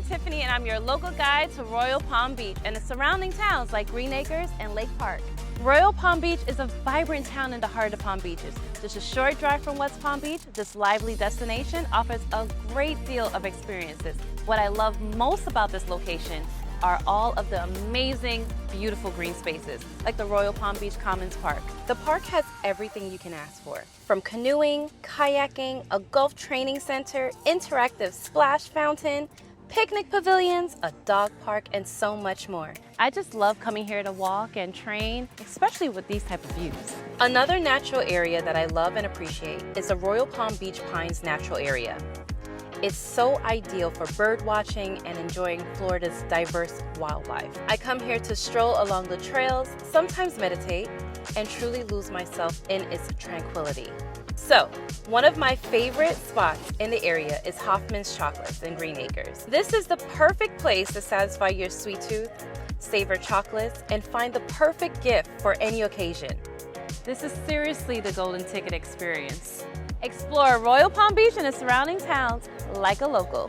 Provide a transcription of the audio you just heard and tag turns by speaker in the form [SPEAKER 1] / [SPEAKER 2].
[SPEAKER 1] Tiffany, and I'm your local guide to Royal Palm Beach and the surrounding towns like Greenacres and Lake Park. Royal Palm Beach is a vibrant town in the heart of Palm Beaches. Just a short drive from West Palm Beach, this lively destination offers a great deal of experiences. What I love most about this location are all of the amazing, beautiful green spaces, like the Royal Palm Beach Commons Park. The park has everything you can ask for, from canoeing, kayaking, a golf training center, interactive splash fountain, picnic pavilions, a dog park, and so much more. I just love coming here to walk and train, especially with these type of views. Another natural area that I love and appreciate is the Royal Palm Beach Pines Natural Area. It's so ideal for bird watching and enjoying Florida's diverse wildlife. I come here to stroll along the trails, sometimes meditate, and truly lose myself in its tranquility. So, one of my favorite spots in the area is Hoffman's Chocolates in Greenacres. This is the perfect place to satisfy your sweet tooth, savor chocolates, and find the perfect gift for any occasion. This is seriously the golden ticket experience. Explore Royal Palm Beach and the surrounding towns like a local.